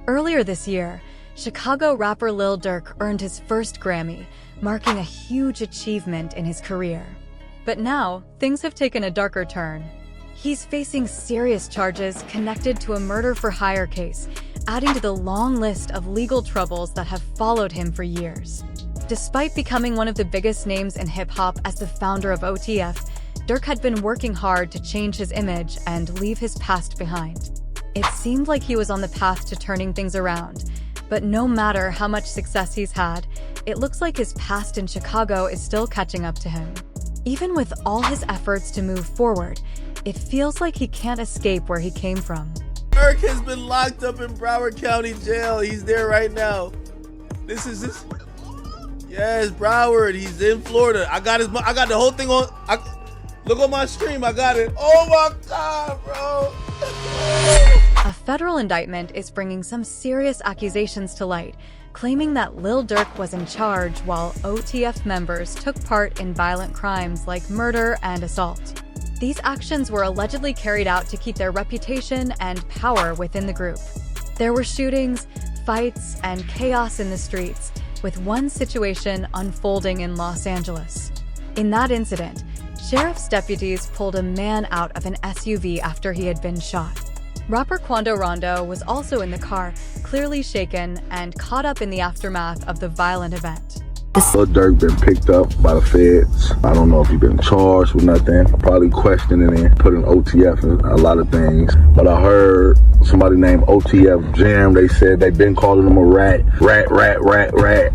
Earlier this year, Chicago rapper Lil Durk earned his first Grammy, marking a huge achievement in his career. But now, things have taken a darker turn. He's facing serious charges connected to a murder-for-hire case, adding to the long list of legal troubles that have followed him for years. Despite becoming one of the biggest names in hip-hop as the founder of OTF, Durk had been working hard to change his image and leave his past behind. It seemed like he was on the path to turning things around, but no matter how much success he's had, it looks like his past in Chicago is still catching up to him. Even with all his efforts to move forward, it feels like he can't escape where he came from. Durk has been locked up in Broward County Jail. He's there right now. This. Yes, Broward. He's in Florida. I got the whole thing on. Look on my stream. I got it. Oh my God, bro. A federal indictment is bringing some serious accusations to light, claiming that Lil Durk was in charge while OTF members took part in violent crimes like murder and assault. These actions were allegedly carried out to keep their reputation and power within the group. There were shootings, fights, and chaos in the streets, with one situation unfolding in Los Angeles. In that incident, sheriff's deputies pulled a man out of an SUV after he had been shot. Rapper Quando Rondo was also in the car, clearly shaken and caught up in the aftermath of the violent event. Lil Durk been picked up by the feds. I don't know if he's been charged with nothing. Probably questioning and put in OTF and a lot of things. But I heard somebody named OTF Jam. They said they've been calling him a rat.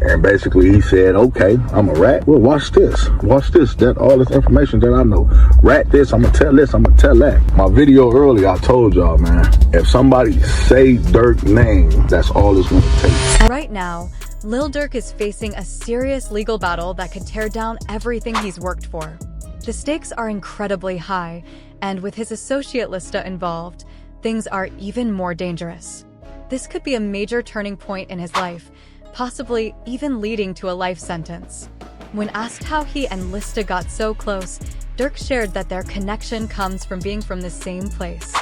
And basically he said, okay, I'm a rat. Well, watch this. That all this information that I know. Rat this, I'm gonna tell this, I'm gonna tell that. My video earlier, I told y'all, man, if somebody say Durk's name, that's all it's gonna take. Right now, Lil Durk is facing a serious legal battle that could tear down everything he's worked for. The stakes are incredibly high, and with his associate Lista involved, things are even more dangerous. This could be a major turning point in his life, possibly even leading to a life sentence. When asked how he and Lista got so close, Durk shared that their connection comes from being from the same place.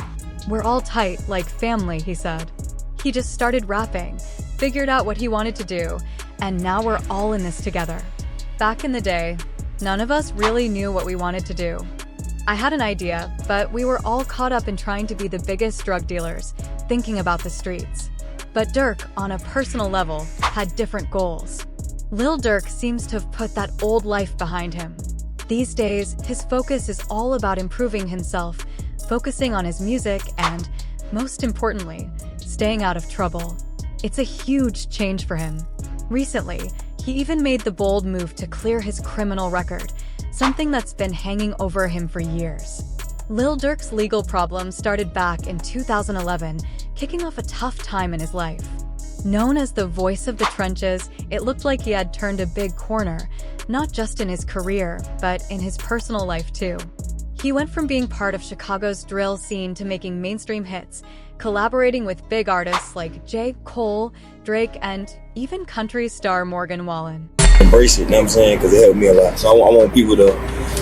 "We're all tight, like family," he said. He just started rapping, figured out what he wanted to do, and now we're all in this together. Back in the day, none of us really knew what we wanted to do. I had an idea, but we were all caught up in trying to be the biggest drug dealers, thinking about the streets. But Durk, on a personal level, had different goals. Lil Durk seems to have put that old life behind him. These days, his focus is all about improving himself, focusing on his music, and, most importantly, staying out of trouble. It's a huge change for him. Recently, he even made the bold move to clear his criminal record, something that's been hanging over him for years. Lil Durk's legal problems started back in 2011, kicking off a tough time in his life. Known as the voice of the trenches, it looked like he had turned a big corner, not just in his career, but in his personal life too. He went from being part of Chicago's drill scene to making mainstream hits, collaborating with big artists like J. Cole, Drake, and even country star Morgan Wallen. Embrace it, you know what I'm saying? Because it helped me a lot. So I want people to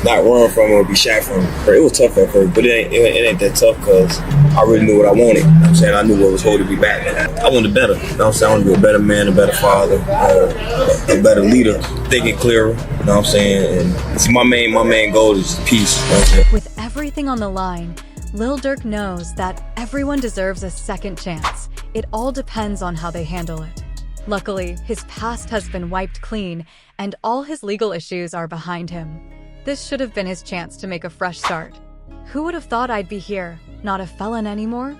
not run from it or be shy from it. It was tough at first, but it ain't that tough because I really knew what I wanted. You know what I'm saying? I knew what was holding me back. I wanted better. You know what I'm saying? I want to be a better man, a better father, a better leader, thinking clearer. You know what I'm saying? And see, my main goal is peace. You know what I'm saying? With everything on the line, Lil Durk knows that everyone deserves a second chance. It all depends on how they handle it. Luckily, his past has been wiped clean, and all his legal issues are behind him. This should have been his chance to make a fresh start. "Who would have thought I'd be here, not a felon anymore?"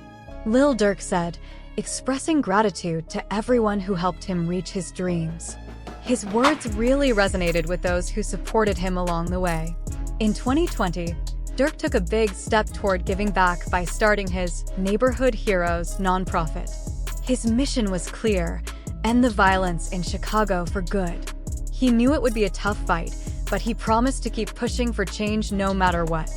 Lil Durk said, expressing gratitude to everyone who helped him reach his dreams. His words really resonated with those who supported him along the way. In 2020, Durk took a big step toward giving back by starting his Neighborhood Heroes nonprofit. His mission was clear: end the violence in Chicago for good. He knew it would be a tough fight, but he promised to keep pushing for change no matter what.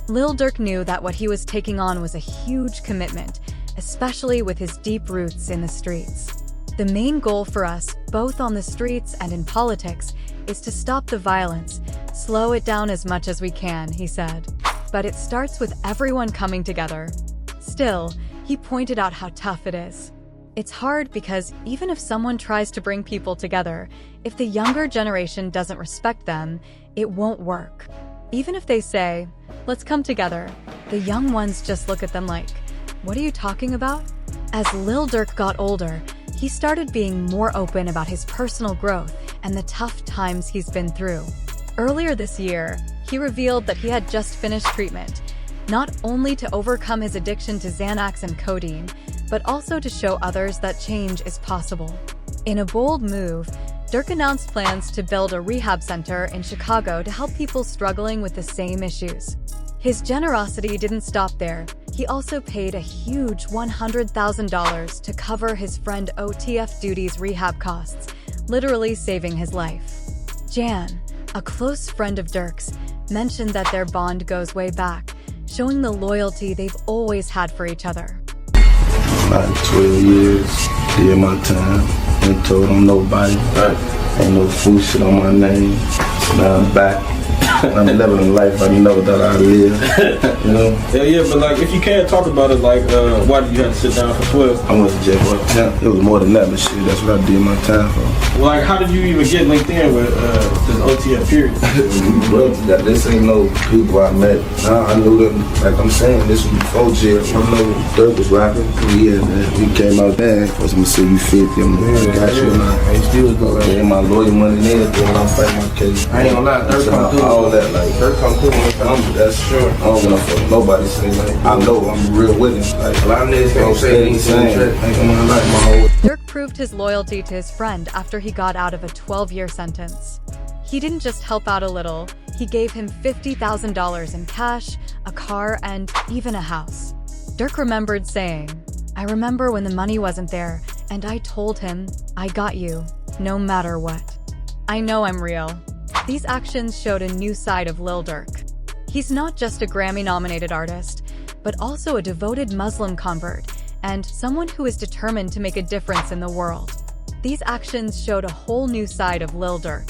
Lil Durk knew that what he was taking on was a huge commitment, especially with his deep roots in the streets. "The main goal for us, both on the streets and in politics, is to stop the violence, slow it down as much as we can," he said. "But it starts with everyone coming together." Still, he pointed out how tough it is. It's hard because even if someone tries to bring people together, if the younger generation doesn't respect them, it won't work. Even if they say, "Let's come together," the young ones just look at them like, "What are you talking about?" As Lil Durk got older, he started being more open about his personal growth and the tough times he's been through. Earlier this year, he revealed that he had just finished treatment, not only to overcome his addiction to Xanax and codeine, but also to show others that change is possible. In a bold move, Durk announced plans to build a rehab center in Chicago to help people struggling with the same issues. His generosity didn't stop there. He also paid a huge $100,000 to cover his friend OTF Duty's rehab costs, literally saving his life. Jan, a close friend of Durk's, mentioned that their bond goes way back, showing the loyalty they've always had for each other. About 12 years, did my time, ain't told on nobody, ain't no fool shit on my name, now I'm back. I'm living a life I never thought I'd live, you know? Yeah, but like, if you can't talk about it, like, why did you have to sit down for 12? I went to jail for 10. It was more than that, but shit, that's what I did my time for. Like, how did you even get linked in with this OTF period? Bro, this ain't no people I met. Nah, I knew them, like I'm saying, this was before jail. I know Durk was rapping. He came out there, was gonna say you 50, I'm like, I got you, and he still was going. Gave my lawyer money and everything when I'm fighting my case. I ain't gonna lie, Durk come through. All that, like, Durk come through. That's sure. I don't want to nobody say, like, I know I'm real with him. Like, a lot of niggas can't say anything. Durk proved his loyalty to his friend after he got out of a 12-year sentence. He didn't just help out a little, he gave him $50,000 in cash, a car, and even a house. Durk remembered saying, "I remember when the money wasn't there, and I told him, I got you, no matter what. I know I'm real." These actions showed a new side of Lil Durk. He's not just a Grammy-nominated artist, but also a devoted Muslim convert and someone who is determined to make a difference in the world. These actions showed a whole new side of Lil Durk.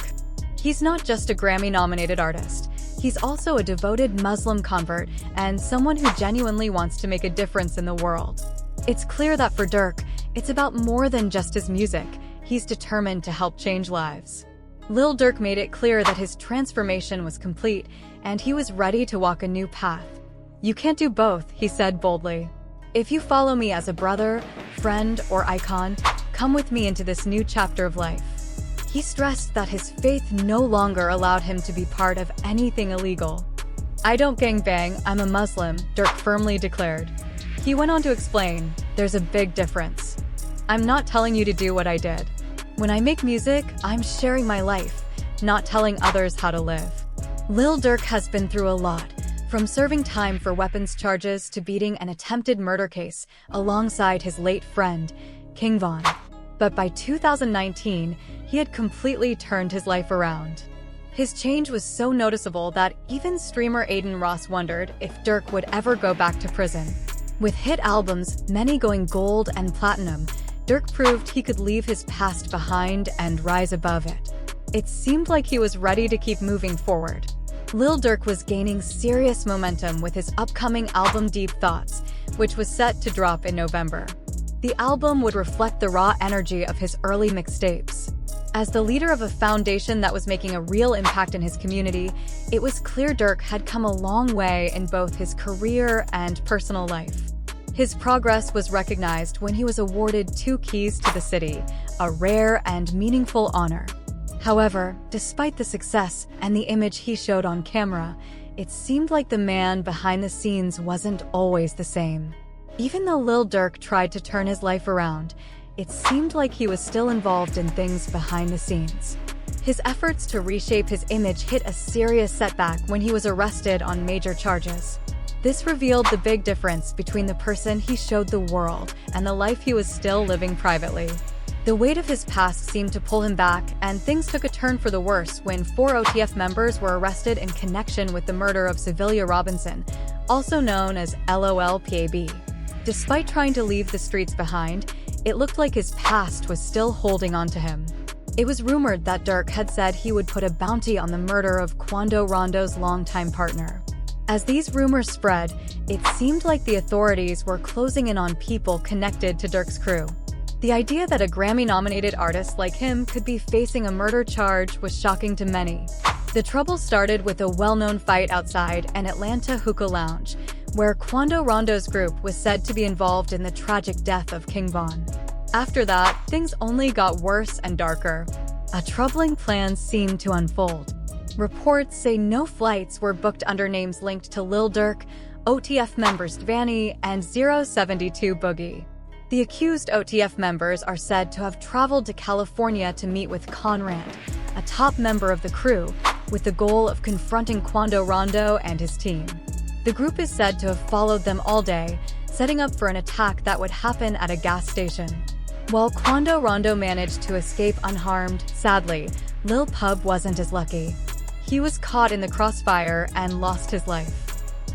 He's not just a Grammy-nominated artist, he's also a devoted Muslim convert and someone who genuinely wants to make a difference in the world. It's clear that for Durk, it's about more than just his music. He's determined to help change lives. Lil Durk made it clear that his transformation was complete and he was ready to walk a new path. "You can't do both," he said boldly. "If you follow me as a brother, friend, or icon, come with me into this new chapter of life." He stressed that his faith no longer allowed him to be part of anything illegal. "I don't gangbang, I'm a Muslim," Durk firmly declared. He went on to explain, "There's a big difference. I'm not telling you to do what I did. When I make music, I'm sharing my life, not telling others how to live." Lil Durk has been through a lot, from serving time for weapons charges to beating an attempted murder case alongside his late friend, King Von. But by 2019, he had completely turned his life around. His change was so noticeable that even streamer Aiden Ross wondered if Durk would ever go back to prison. With hit albums, many going gold and platinum, Durk proved he could leave his past behind and rise above it. It seemed like he was ready to keep moving forward. Lil Durk was gaining serious momentum with his upcoming album Deep Thoughts, which was set to drop in November. The album would reflect the raw energy of his early mixtapes. As the leader of a foundation that was making a real impact in his community, it was clear Durk had come a long way in both his career and personal life. His progress was recognized when he was awarded 2 keys to the city, a rare and meaningful honor. However, despite the success and the image he showed on camera, it seemed like the man behind the scenes wasn't always the same. Even though Lil Durk tried to turn his life around, it seemed like he was still involved in things behind the scenes. His efforts to reshape his image hit a serious setback when he was arrested on major charges. This revealed the big difference between the person he showed the world and the life he was still living privately. The weight of his past seemed to pull him back, and things took a turn for the worse when 4 OTF members were arrested in connection with the murder of Sevilla Robinson, also known as LOLPAB. Despite trying to leave the streets behind, it looked like his past was still holding on to him. It was rumored that Durk had said he would put a bounty on the murder of Quando Rondo's longtime partner. As these rumors spread, it seemed like the authorities were closing in on people connected to Durk's crew. The idea that a Grammy-nominated artist like him could be facing a murder charge was shocking to many. The trouble started with a well-known fight outside an Atlanta hookah lounge, where Quando Rondo's group was said to be involved in the tragic death of King Von. After that, things only got worse and darker. A troubling plan seemed to unfold. Reports say no flights were booked under names linked to Lil Durk, OTF members Dvanny, and 072 Boogie. The accused OTF members are said to have traveled to California to meet with Conrad, a top member of the crew, with the goal of confronting Quando Rondo and his team. The group is said to have followed them all day, setting up for an attack that would happen at a gas station. While Quando Rondo managed to escape unharmed, sadly, Lil Pub wasn't as lucky. He was caught in the crossfire and lost his life.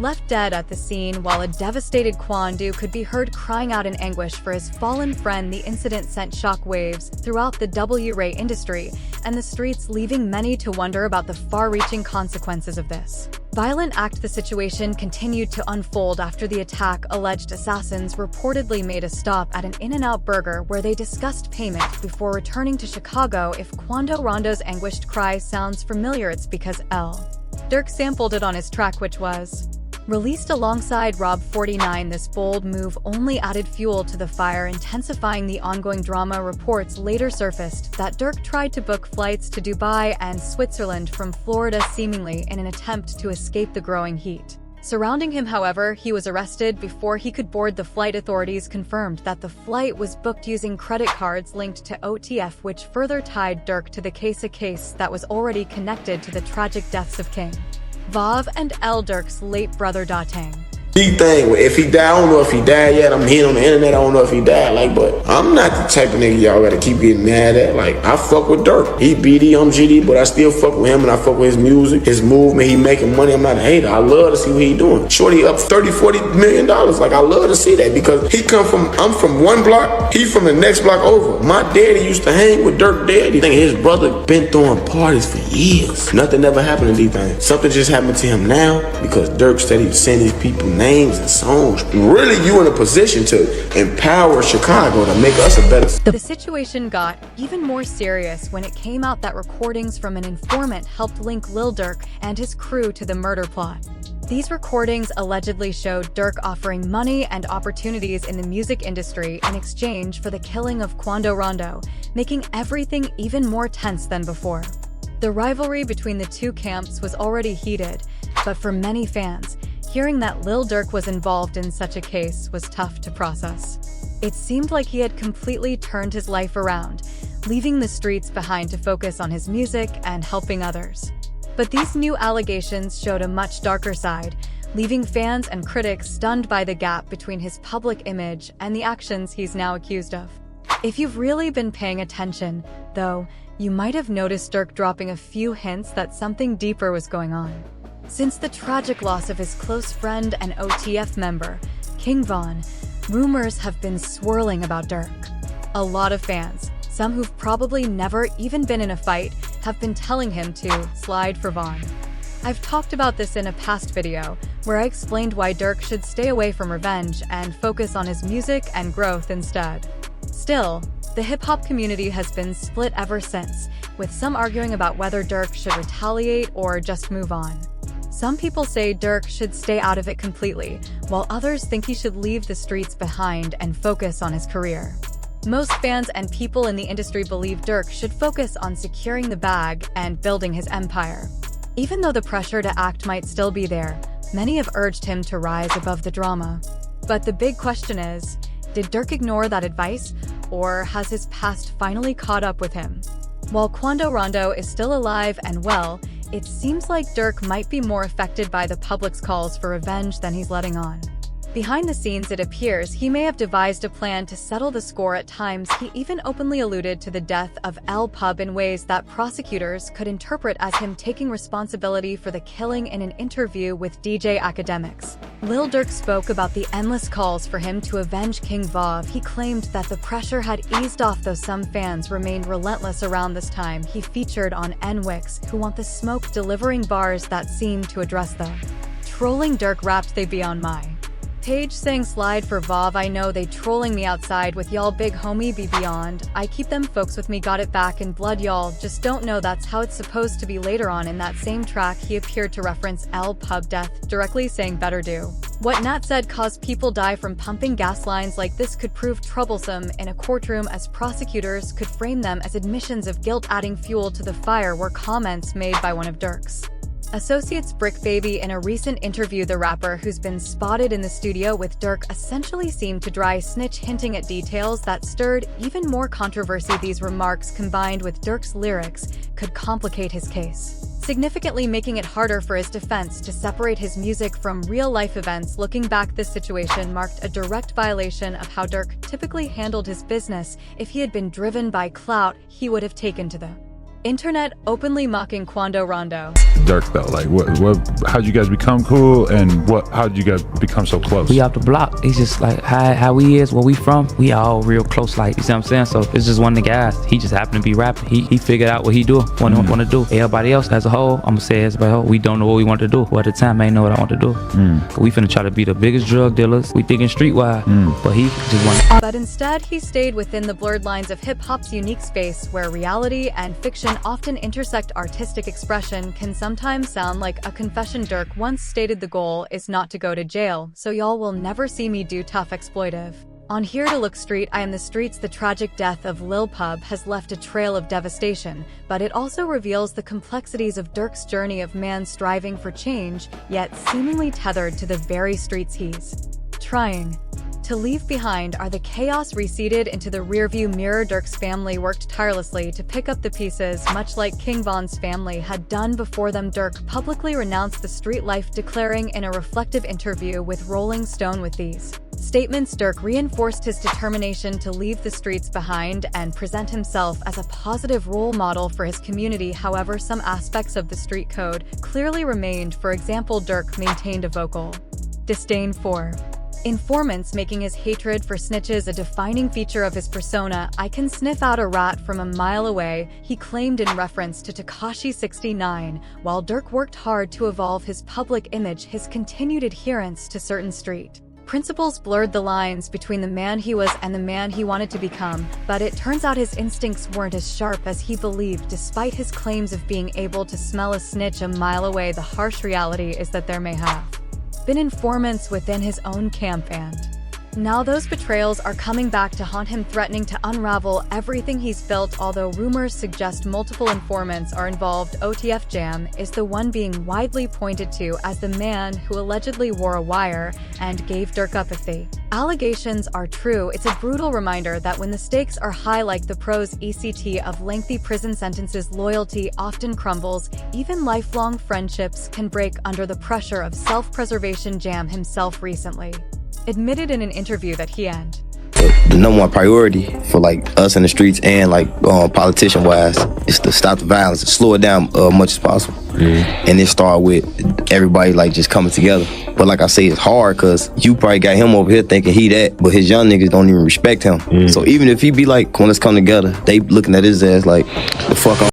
Left dead at the scene while a devastated Quando could be heard crying out in anguish for his fallen friend, the incident sent shockwaves throughout the W-Ray industry and the streets, leaving many to wonder about the far-reaching consequences of this violent act. The situation continued to unfold after the attack. Alleged assassins reportedly made a stop at an In-N-Out burger where they discussed payment before returning to Chicago. If Quando Rondo's anguished cry sounds familiar, it's because Lil Durk sampled it on his track, which was released alongside Rob 49. This bold move only added fuel to the fire, intensifying the ongoing drama. Reports later surfaced that Durk tried to book flights to Dubai and Switzerland from Florida, seemingly in an attempt to escape the growing heat surrounding him. However, he was arrested before he could board the flight. Authorities confirmed that the flight was booked using credit cards linked to OTF, which further tied Durk to the case, a case that was already connected to the tragic deaths of King Vav and Lil Durk's late brother Datang. Big thing, if he died, I don't know if he died yet. I'm hearing on the internet, I don't know if he died. But I'm not the type of nigga y'all gotta keep getting mad at. I fuck with Durk. He BD, I'm GD, but I still fuck with him and I fuck with his music, his movement. He making money. I'm not a hater. I love to see what he doing. Shorty up $30-40 million. I love to see that because I'm from one block, he from the next block over. My daddy used to hang with Durk daddy. His brother been throwing parties for years. Nothing ever happened to these things. Something just happened to him now because Durk said he'd send these people names and songs. Really, you in a position to empower Chicago to make us a better. The situation got even more serious when it came out that recordings from an informant helped link Lil Durk and his crew to the murder plot. These recordings allegedly showed Durk offering money and opportunities in the music industry in exchange for the killing of Quando Rondo, making everything even more tense than before. The rivalry between the two camps was already heated, but for many fans, hearing that Lil Durk was involved in such a case was tough to process. It seemed like he had completely turned his life around, leaving the streets behind to focus on his music and helping others. But these new allegations showed a much darker side, leaving fans and critics stunned by the gap between his public image and the actions he's now accused of. If you've really been paying attention, though, you might have noticed Durk dropping a few hints that something deeper was going on. Since the tragic loss of his close friend and OTF member, King Von, rumors have been swirling about Durk. A lot of fans, some who've probably never even been in a fight, have been telling him to slide for Von. I've talked about this in a past video, where I explained why Durk should stay away from revenge and focus on his music and growth instead. Still, the hip-hop community has been split ever since, with some arguing about whether Durk should retaliate or just move on. Some people say Durk should stay out of it completely, while others think he should leave the streets behind and focus on his career. Most fans and people in the industry believe Durk should focus on securing the bag and building his empire. Even though the pressure to act might still be there, many have urged him to rise above the drama. But the big question is, did Durk ignore that advice, or has his past finally caught up with him? While Quando Rondo is still alive and well, it seems like Durk might be more affected by the public's calls for revenge than he's letting on. Behind the scenes, it appears he may have devised a plan to settle the score. At times, he even openly alluded to the death of Lil Pub in ways that prosecutors could interpret as him taking responsibility for the killing. In an interview with DJ Academics, Lil Durk spoke about the endless calls for him to avenge King Vav. He claimed that the pressure had eased off, though some fans remained relentless. Around this time, he featured on NWIX, Who Want the Smoke, delivering bars that seemed to address the trolling Durk rapped, "They be on my Paige saying slide for Vav, I know they trolling me outside with y'all big homie be beyond. I keep them folks with me, got it back in blood, y'all just don't know that's how it's supposed to be. Later on in that same track, he appeared to reference L pub death, directly saying better do. What Nat said caused people die from pumping gas lines like this could prove troublesome in a courtroom, as prosecutors could frame them as admissions of guilt. Adding fuel to the fire were comments made by one of Durk's associates, Brick Baby. In a recent interview, the rapper, who's been spotted in the studio with Durk, essentially seemed to dry snitch, hinting at details that stirred even more controversy. These remarks, combined with Durk's lyrics, could complicate his case, significantly making it harder for his defense to separate his music from real-life events. Looking back, this situation marked a direct violation of how Durk typically handled his business. If he had been driven by clout, he would have taken to the internet, openly mocking Quando Rondo. Durk though, like how'd you guys become cool, and how'd you guys become so close? We off the block. He's just like how we is, where we from. We all real close, like, you see what I'm saying? So it's just one of the guys. He just happened to be rapping. He figured out what he want to do. Everybody else as a whole, I'm gonna say as a whole, we don't know what we want to do. Well, at the time, I ain't know what I want to do. We finna try to be the biggest drug dealers. We thinking streetwise, but he just wanted. But instead, he stayed within the blurred lines of hip-hop's unique space, where reality and fiction often intersect. Artistic expression can sometimes sound like a confession. Durk once stated, the goal is not to go to jail, so y'all will never see me do tough exploitive. On Here to Look Street, I am the streets. The tragic death of Lil Pub has left a trail of devastation, but it also reveals the complexities of Durk's journey of man striving for change, yet seemingly tethered to the very streets he's trying to leave behind. Are the chaos receded into the rearview mirror? Durk's family worked tirelessly to pick up the pieces, much like King Von's family had done before them. Durk publicly renounced the street life, declaring in a reflective interview with Rolling Stone, with these statements, Durk reinforced his determination to leave the streets behind and present himself as a positive role model for his community. However, some aspects of the street code clearly remained. For example, Durk maintained a vocal disdain for informants, making his hatred for snitches a defining feature of his persona. I can sniff out a rat from a mile away, he claimed in reference to Tekashi 69. While Durk worked hard to evolve his public image, his continued adherence to certain street principles blurred the lines between the man he was and the man he wanted to become. But it turns out his instincts weren't as sharp as he believed. Despite his claims of being able to smell a snitch a mile away, the harsh reality is that there may have been informants within his own camp, and now those betrayals are coming back to haunt him, threatening to unravel everything he's built. Although rumors suggest multiple informants are involved, OTF Jam is the one being widely pointed to as the man who allegedly wore a wire and gave Durk up. If the allegations are true, it's a brutal reminder that when the stakes are high, like the pros ECT of lengthy prison sentences, loyalty often crumbles. Even lifelong friendships can break under the pressure of self-preservation. Jam himself recently admitted in an interview that he and the number one priority for like us in the streets and like politician wise is to stop the violence, slow it down much as possible. And it start with everybody like just coming together. But like I say, it's hard because you probably got him over here thinking he that, but his young niggas don't even respect him. So even if he be like, when let's come together, they looking at his ass like, the fuck